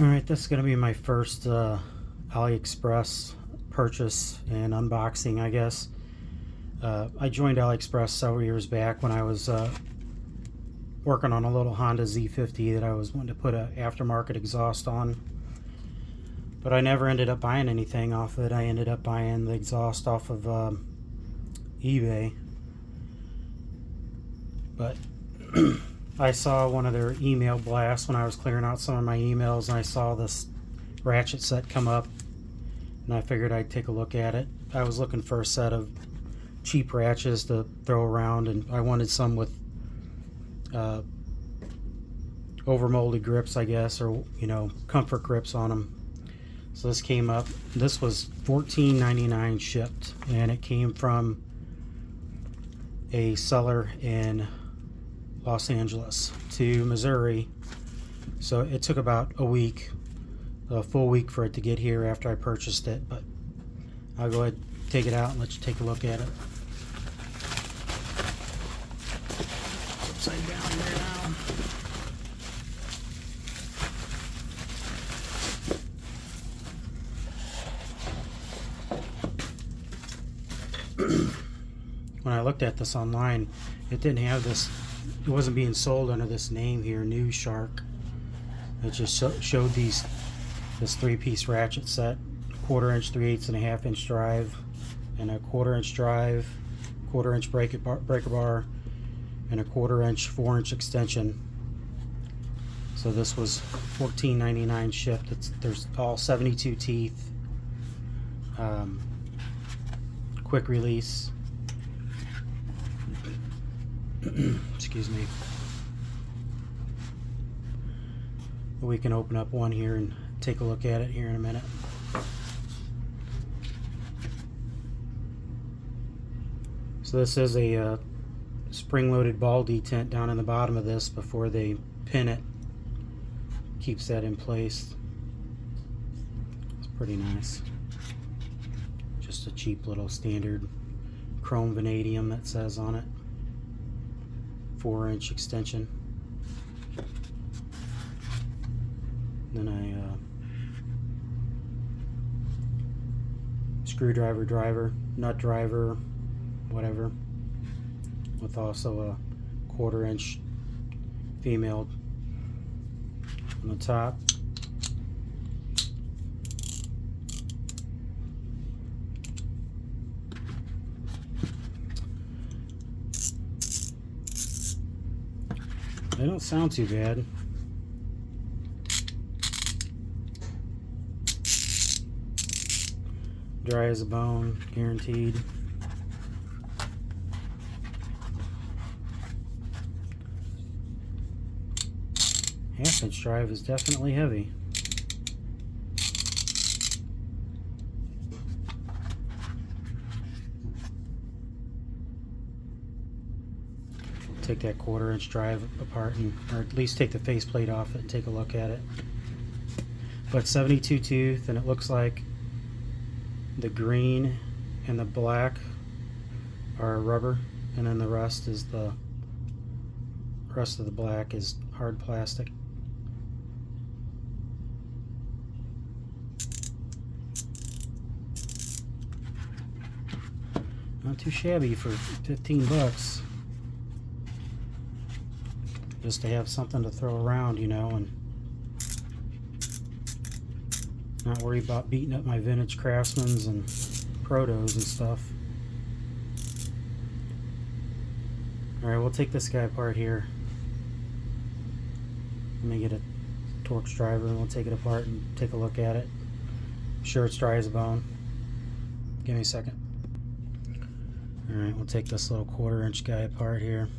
Alright, this is going to be my first Aliexpress purchase and unboxing, I guess. I joined Aliexpress several years back when I was working on a little Honda Z50 that I was wanting to put an aftermarket exhaust on. But I never ended up buying anything off it. I ended up buying the exhaust off of eBay. But I saw one of their email blasts when I was clearing out some of my emails, and I saw this ratchet set come up, and I figured I'd take a look at it. I was looking for a set of cheap ratchets to throw around, and I wanted some with overmolded grips, I guess, or comfort grips on them. So this came up. This was $14.99 shipped, and it came from a seller in Los Angeles to Missouri. So it took about a full week for it to get here after I purchased it, but I'll go ahead and take it out and let you take a look at it. It's upside down here now. When I looked at this online, it didn't have this. It wasn't being sold under this name here, New Shark. It just showed this 3-piece ratchet set, 1/4 inch, 3/8 and a half inch drive, and a 1/4 inch drive, 1/4 inch breaker bar, and a 1/4 inch 4-inch extension. So this was $14.99 shipped. There's all 72 teeth, quick release. Excuse me. We can open up one here and take a look at it here in a minute. So this is a spring-loaded ball detent down in the bottom of this before they pin it. Keeps that in place. It's pretty nice. Just a cheap little standard chrome vanadium that says on it. 4-inch extension. Then screwdriver driver, nut driver, whatever, with also a 1/4 inch female on the top. They don't sound too bad. Dry as a bone, guaranteed. Half-inch drive is definitely heavy. Take that 1/4 inch drive apart, or at least take the faceplate off it and take a look at it. But 72 tooth, and it looks like the green and the black are rubber, and then the rest of the black is hard plastic. Not too shabby for 15 bucks. Just to have something to throw around, and not worry about beating up my vintage Craftsmans and Protos and stuff. Alright, we'll take this guy apart here. Let me get a Torx driver and we'll take it apart and take a look at it. I'm sure it's dry as a bone. Give me a second. Alright, we'll take this little 1/4 inch guy apart here.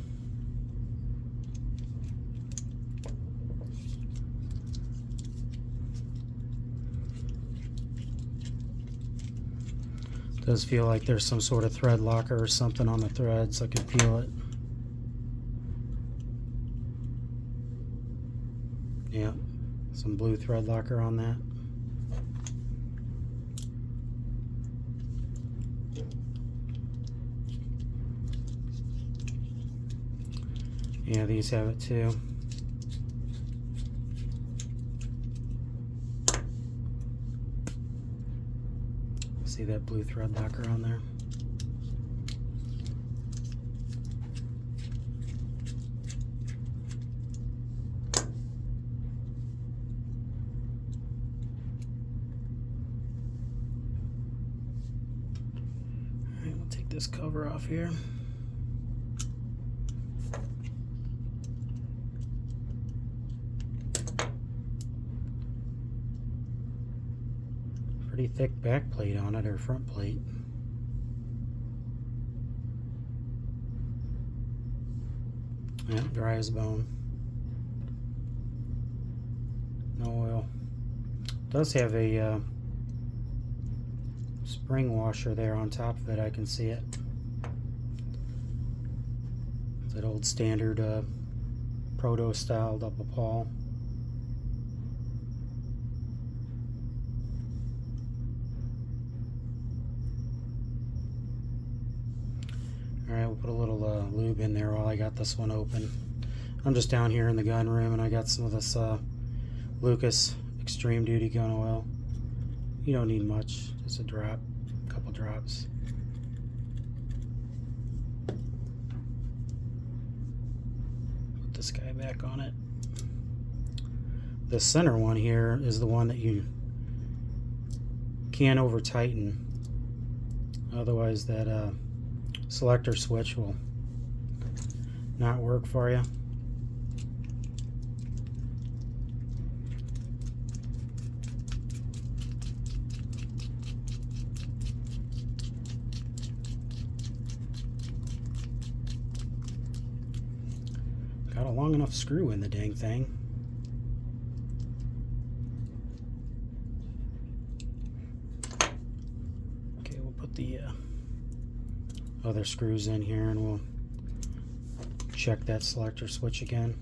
Does feel like there's some sort of thread locker or something on the threads. I can feel it. Yeah, some blue thread locker on that. Yeah, these have it too. See that blue thread locker on there? Alright, we'll take this cover off here. Pretty thick back plate on it, or front plate. Yeah, dry as a bone. No oil. Does have a spring washer there on top of it. I can see it. It's that old standard proto style double pawl. Alright, we'll put a little lube in there while I got this one open. I'm just down here in the gun room and I got some of this Lucas Extreme Duty gun oil. You don't need much, just a drop, a couple drops. Put this guy back on it. The center one here is the one that you can't over tighten. Otherwise that selector switch will not work for you. Got a long enough screw in the dang thing. Okay, we'll put the other screws in here and we'll check that selector switch again.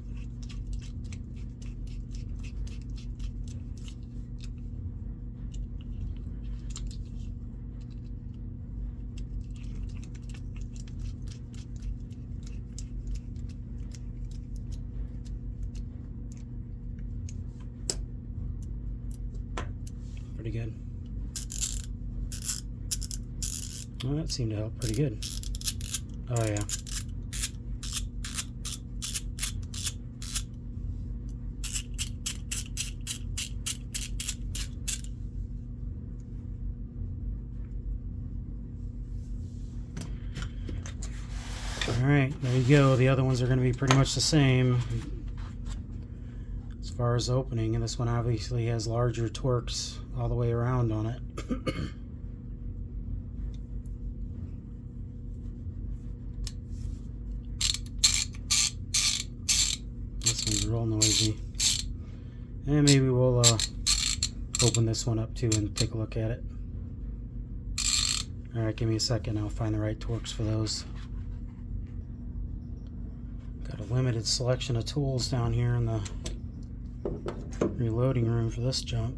Pretty good. Well, that seemed to help pretty good. Oh yeah. Alright, there you go. The other ones are going to be pretty much the same as far as opening, and this one obviously has larger Torx all the way around on it. This one's real noisy. And maybe we'll open this one up too and take a look at it. Alright, give me a second. I'll find the right Torx for those. Got a limited selection of tools down here in the reloading room for this junk.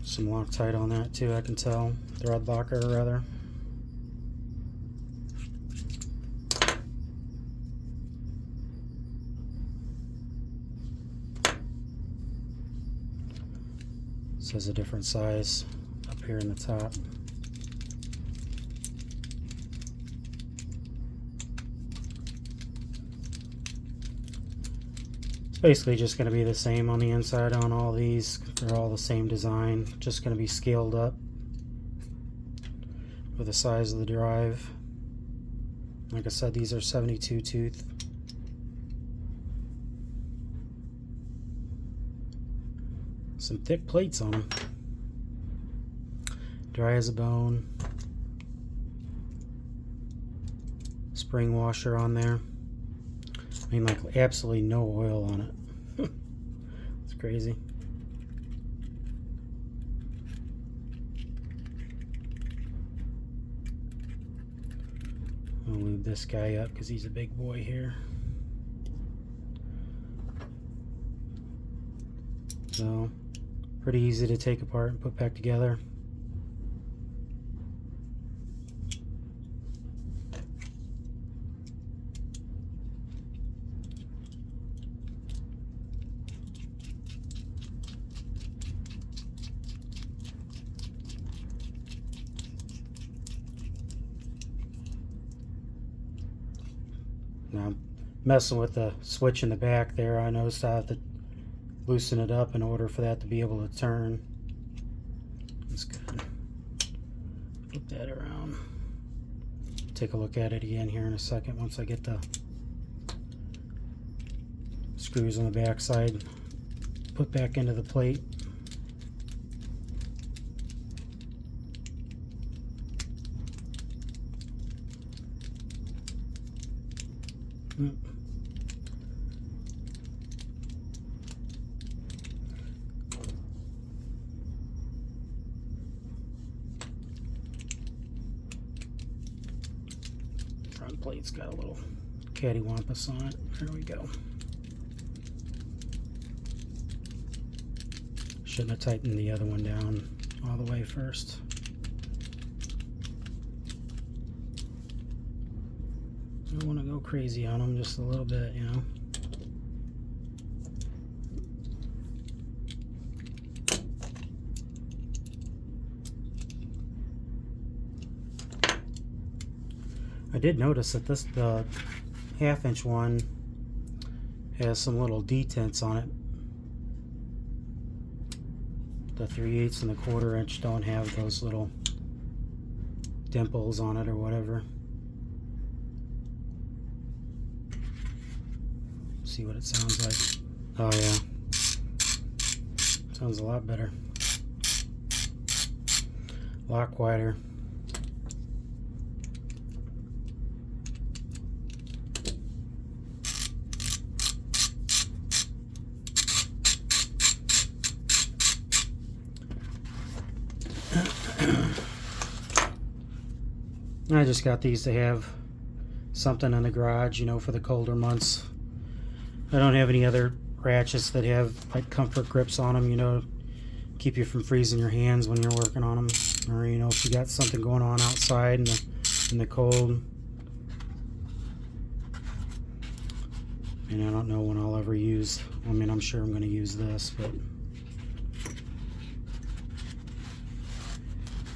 Some Loctite on that too, I can tell. Thread locker, rather. Says a different size up here in the top. It's basically just going to be the same on the inside on all these. They're all the same design, just going to be scaled up for the size of the drive. Like I said, these are 72 tooth. Some thick plates on them. Dry as a bone. Spring washer on there. I mean, like, absolutely no oil on it. It's crazy. I'll lube this guy up because he's a big boy here. So, pretty easy to take apart and put back together. Now I'm messing with the switch in the back there. I noticed I have to loosen it up in order for that to be able to turn. That's good. Flip that around. Take a look at it again here in a second once I get the screws on the back side put back into the plate. Front plate's got a little cattywampus on it. There we go. Shouldn't have tightened the other one down all the way first. I don't want to go crazy on them, just a little bit, you know. I did notice that the half-inch one has some little detents on it. The 3/8 and the 1/4 inch don't have those little dimples on it or whatever. See what it sounds like. Oh yeah, sounds a lot better, a lot quieter. I just got these to have something in the garage, you know, for the colder months. I don't have any other ratchets that have like comfort grips on them, you know, keep you from freezing your hands when you're working on them, or you know, if you got something going on outside in the cold. And I don't know when I'll ever use, I mean, I'm sure I'm going to use this, but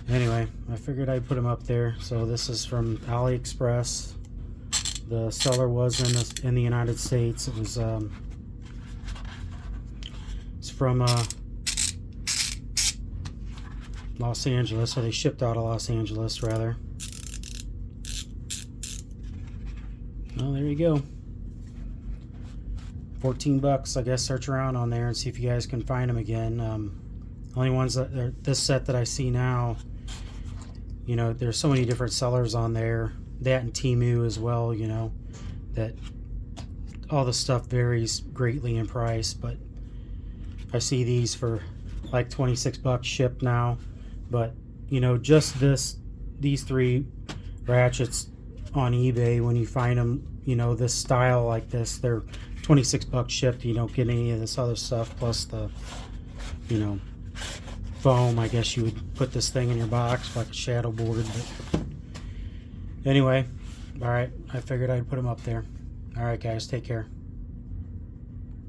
anyway, I figured I'd put them up there. So this is from Aliexpress. The seller was in the United States. It was it's from Los Angeles, or they shipped out of Los Angeles rather. Well, there you go. 14 bucks. I guess search around on there and see if you guys can find them again. Only ones that are this set that I see now, you know, there's so many different sellers on there, that and Temu as well, you know, that all the stuff varies greatly in price, but I see these for like 26 bucks shipped now. But you know, just these 3 ratchets on eBay, when you find them, you know, this style like this, they're 26 bucks shipped. You don't get any of this other stuff, plus the, you know, foam. I guess you would put this thing in your box like a shadow board. But anyway, all right, I figured I'd put them up there. All right, guys, take care.